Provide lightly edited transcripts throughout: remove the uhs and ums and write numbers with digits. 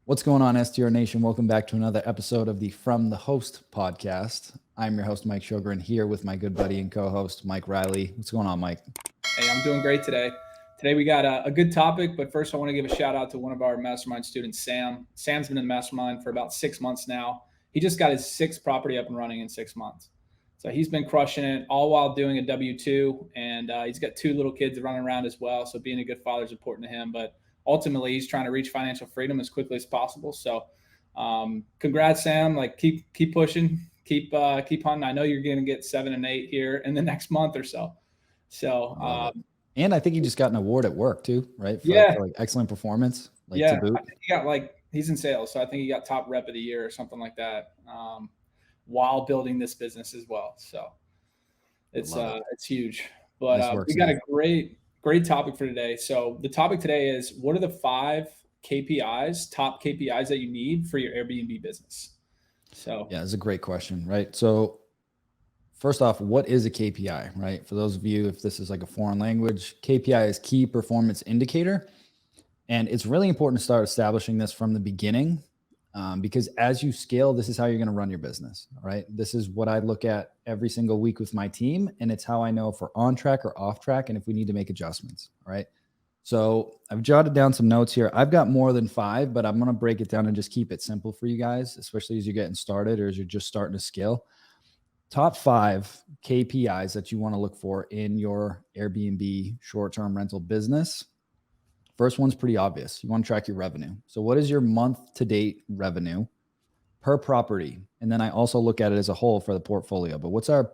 What's going on, STR Nation? Welcome back to another episode of the From the Host podcast. I'm your host, Mike Sjogren, here with my good buddy and co-host, Mike Riley. What's going on, Mike? Hey, I'm doing great today. Today we got a good topic, but first I want to give a shout out to one of our mastermind students, Sam. Sam's been in the mastermind for about 6 months now. He just got his sixth property up and running in 6 months. So he's been crushing it, all while doing a W-2, and he's got two little kids running around as well. So being a good father is important to him, but ultimately he's trying to reach financial freedom as quickly as possible. So congrats, Sam. Like keep pushing, keep hunting. I know you're going to get 7 and 8 here in the next month or so. So, and I think he just got an award at work too, right? For like excellent performance. Like yeah, to boot. I think he got he's in sales, so I think he got top rep of the year or something like that, while building this business as well. So it's huge. But Nice work, we got Sam. a great topic for today. So the topic today is, what are the 5 KPIs, top KPIs that you need for your Airbnb business? So yeah, it's a great question, right? So first off, what is a KPI, right? For those of you, if this is like a foreign language, KPI is key performance indicator. And it's really important to start establishing this from the beginning, because as you scale, this is how you're going to run your business. Right. This is what I look at every single week with my team. And it's how I know if we're on track or off track and if we need to make adjustments. All right. So I've jotted down some notes here. I've got more than 5, but I'm going to break it down and just keep it simple for you guys, especially as you're getting started or as you're just starting to scale. Top 5 KPIs that you want to look for in your Airbnb short-term rental business. First one's pretty obvious. You want to track your revenue. So what is your month to date revenue per property? And then I also look at it as a whole for the portfolio. But what's our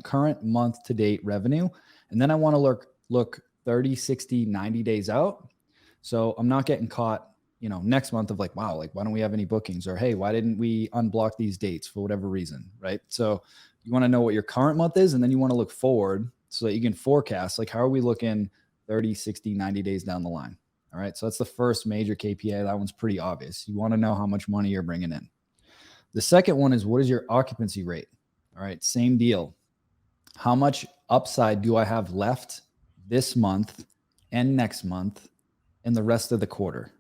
current month to date revenue? And then I want to look 30, 60, 90 days out. So I'm not getting caught, next month of like, wow, like why don't we have any bookings? Or hey, why didn't we unblock these dates for whatever reason, right? So you want to know what your current month is, and then you want to look forward so that you can forecast, like, how are we looking 30, 60, 90 days down the line? All right. So that's the first major KPI. That one's pretty obvious. You want to know how much money you're bringing in. The second one is, what is your occupancy rate? All right. Same deal. How much upside do I have left this month and next month and the rest of the quarter?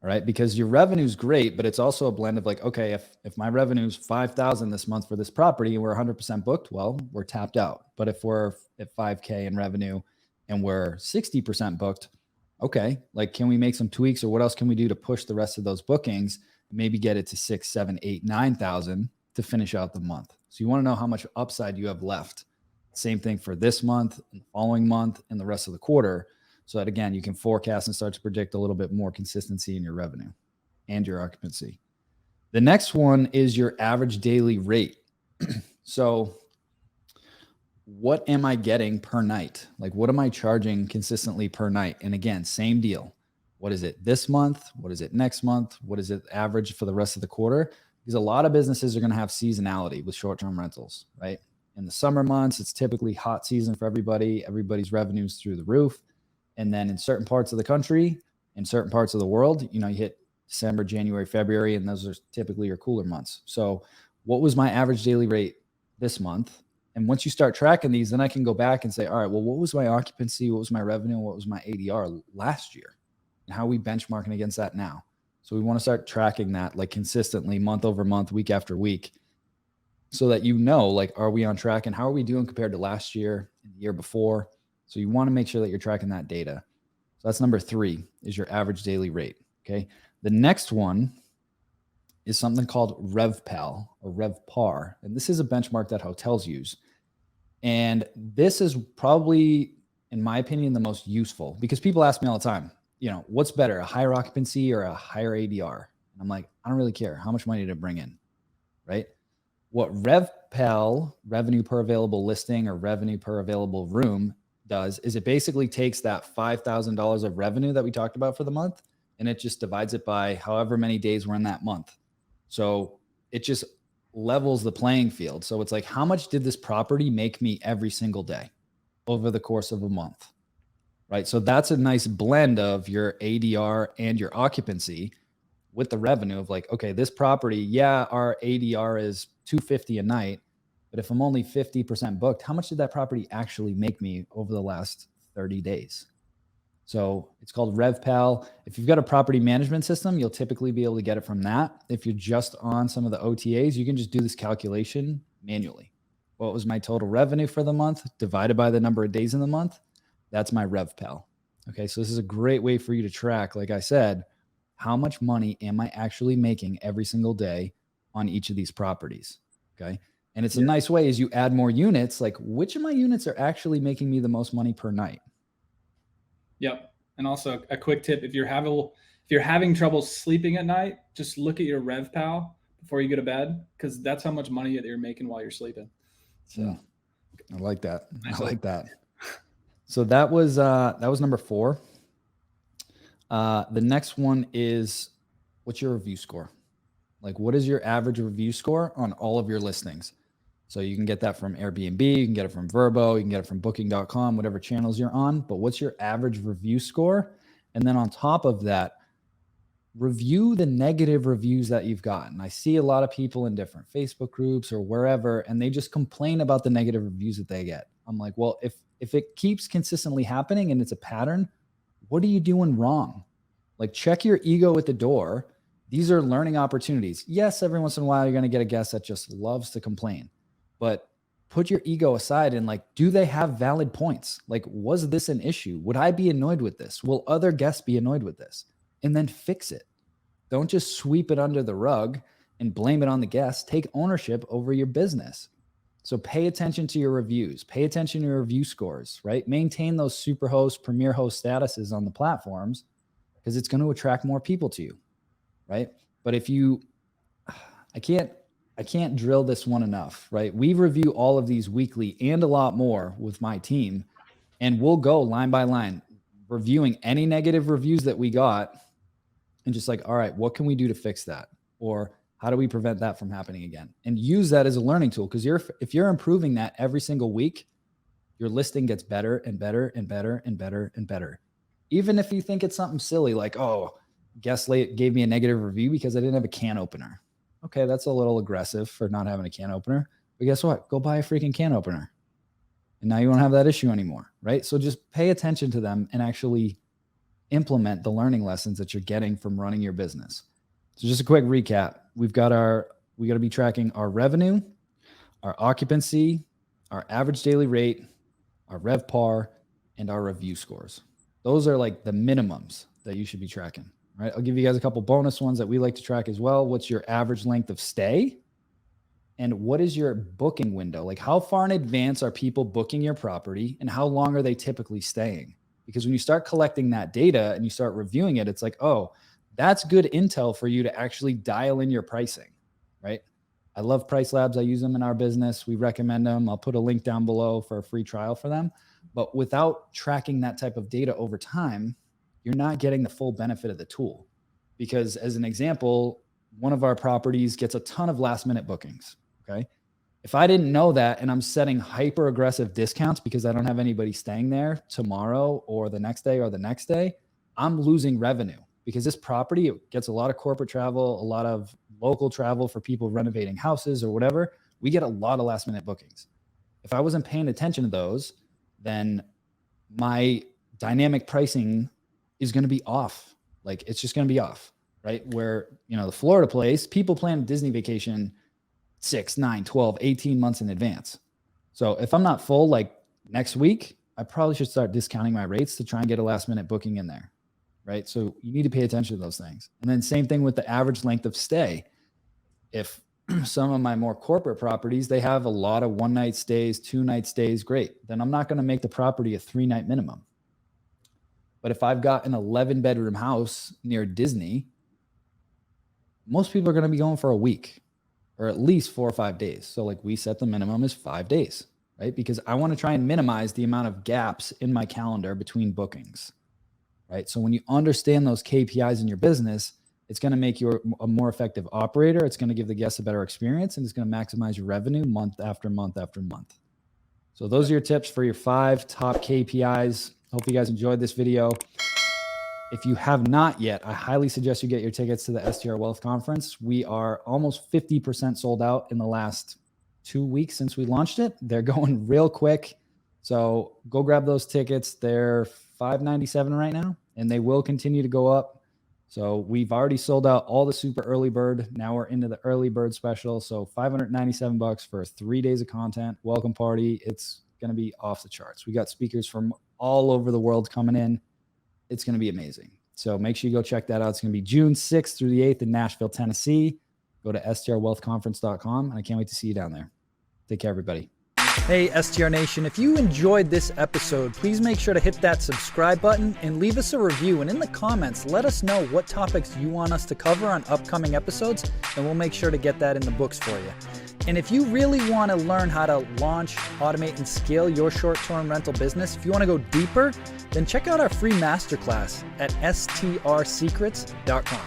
All right. Because your revenue is great, but it's also a blend of like, okay, if my revenue is 5,000 this month for this property and we're 100% booked, well, we're tapped out. But if we're at 5K in revenue and we're 60% booked, okay, like, can we make some tweaks, or what else can we do to push the rest of those bookings, maybe get it to 6, 7, 8, 9,000 to finish out the month? So you want to know how much upside you have left. Same thing for this month and the following month and the rest of the quarter, so that, again, you can forecast and start to predict a little bit more consistency in your revenue and your occupancy. The next one is your average daily rate. So what am I getting per night? Like, what am I charging consistently per night? And again, same deal. What is it this month? What is it next month? What is it average for the rest of the quarter? Because a lot of businesses are going to have seasonality with short-term rentals, right? In the summer months, it's typically hot season for everybody. Everybody's revenues through the roof. And then in certain parts of the country, in certain parts of the world, you hit December, January, February, and those are typically your cooler months. So what was my average daily rate this month? And once you start tracking these, then I can go back and say, all right, well, what was my occupancy? What was my revenue? What was my ADR last year? And how are we benchmarking against that now? So we want to start tracking that like consistently, month over month, week after week, so that like, are we on track and how are we doing compared to last year and the year before? So you want to make sure that you're tracking that data. So that's number 3, is your average daily rate. Okay. The next one is something called RevPAR or RevPAR. And this is a benchmark that hotels use. And this is probably, in my opinion, the most useful, because people ask me all the time, what's better, a higher occupancy or a higher ADR? And I'm like, I don't really care. How much money to bring in, right? What RevPAR, revenue per available listing, or revenue per available room, does is it basically takes that $5,000 of revenue that we talked about for the month, and it just divides it by however many days we're in that month. So it just levels the playing field. So it's like, how much did this property make me every single day over the course of a month, right? So that's a nice blend of your ADR and your occupancy with the revenue of like, okay, this property, yeah, our ADR is $250 a night, but if I'm only 50% booked, how much did that property actually make me over the last 30 days? So it's called RevPAR. If you've got a property management system, you'll typically be able to get it from that. If you're just on some of the OTAs, you can just do this calculation manually. What was my total revenue for the month divided by the number of days in the month? That's my RevPAR. Okay, so this is a great way for you to track, like I said, how much money am I actually making every single day on each of these properties? Okay. And it's a nice way as you add more units, like which of my units are actually making me the most money per night? Yep. And also a quick tip: if you're having trouble sleeping at night, just look at your RevPAR before you go to bed, because that's how much money that you're making while you're sleeping. So I like that. Nice. I like that. So that was number 4. The next one is, what's your review score? Like, what is your average review score on all of your listings? So you can get that from Airbnb, you can get it from Vrbo, you can get it from booking.com, whatever channels you're on. But what's your average review score? And then on top of that, review the negative reviews that you've gotten. I see a lot of people in different Facebook groups or wherever, and they just complain about the negative reviews that they get. I'm like, well, if it keeps consistently happening and it's a pattern, what are you doing wrong? Like, check your ego at the door. These are learning opportunities. Yes, every once in a while, you're going to get a guest that just loves to complain, but put your ego aside and like, do they have valid points? Like, was this an issue? Would I be annoyed with this? Will other guests be annoyed with this? And then fix it. Don't just sweep it under the rug and blame it on the guests. Take ownership over your business. So pay attention to your reviews, pay attention to your review scores, right? Maintain those super host, premier host statuses on the platforms, because it's going to attract more people to you, right? But if you, I can't drill this one enough, right? We review all of these weekly and a lot more with my team, and we'll go line by line, reviewing any negative reviews that we got and just like, all right, what can we do to fix that? Or how do we prevent that from happening again? And use that as a learning tool, because if you're improving that every single week, your listing gets better and better and better and better and better. Even if you think it's something silly like, oh, guest gave me a negative review because I didn't have a can opener. Okay, that's a little aggressive for not having a can opener. But guess what? Go buy a freaking can opener. And now you won't have that issue anymore, right? So just pay attention to them and actually implement the learning lessons that you're getting from running your business. So just a quick recap. We got to be tracking our revenue, our occupancy, our average daily rate, our RevPAR, and our review scores. Those are like the minimums that you should be tracking, right? I'll give you guys a couple bonus ones that we like to track as well. What's your average length of stay? And what is your booking window? Like, how far in advance are people booking your property, and how long are they typically staying? Because when you start collecting that data and you start reviewing it, it's like, oh, that's good intel for you to actually dial in your pricing, right? I love Price Labs. I use them in our business. We recommend them. I'll put a link down below for a free trial for them. But without tracking that type of data over time, you're not getting the full benefit of the tool. Because as an example, one of our properties gets a ton of last minute bookings. Okay. If I didn't know that and I'm setting hyper aggressive discounts because I don't have anybody staying there tomorrow or the next day, I'm losing revenue, because this property, it gets a lot of corporate travel, a lot of local travel for people renovating houses or whatever. We get a lot of last minute bookings. If I wasn't paying attention to those, then my dynamic pricing is going to be off. Like, it's just going to be off, right? Where, the Florida place, people plan a Disney vacation 6, 9, 12, 18 months in advance. So if I'm not full, like next week, I probably should start discounting my rates to try and get a last minute booking in there, right? So you need to pay attention to those things. And then same thing with the average length of stay. If some of my more corporate properties, they have a lot of 1-night stays, 2-night stays, great. Then I'm not going to make the property a 3-night minimum. But if I've got an 11-bedroom house near Disney, most people are going to be going for a week, or at least 4 or 5 days. So like, we set the minimum as 5 days, right? Because I want to try and minimize the amount of gaps in my calendar between bookings, right? So when you understand those KPIs in your business, it's going to make you a more effective operator. It's going to give the guests a better experience, and it's going to maximize your revenue month after month after month. So those are your tips for your 5 top KPIs. Hope you guys enjoyed this video. If you have not yet, I highly suggest you get your tickets to the STR Wealth Conference. We are almost 50% sold out in the last 2 weeks since we launched it. They're going real quick. So go grab those tickets. They're $597 right now, and they will continue to go up. So we've already sold out all the super early bird. Now we're into the early bird special. So $597 for 3 days of content. Welcome party. It's going to be off the charts. We got speakers from all over the world coming in. It's going to be amazing. So make sure you go check that out. It's going to be June 6th through the 8th in Nashville, Tennessee. Go to strwealthconference.com, and I can't wait to see you down there. Take care, everybody. Hey, STR Nation, if you enjoyed this episode, please make sure to hit that subscribe button and leave us a review. And in the comments, let us know what topics you want us to cover on upcoming episodes, and we'll make sure to get that in the books for you. And if you really want to learn how to launch, automate, and scale your short-term rental business, if you want to go deeper, then check out our free masterclass at strsecrets.com.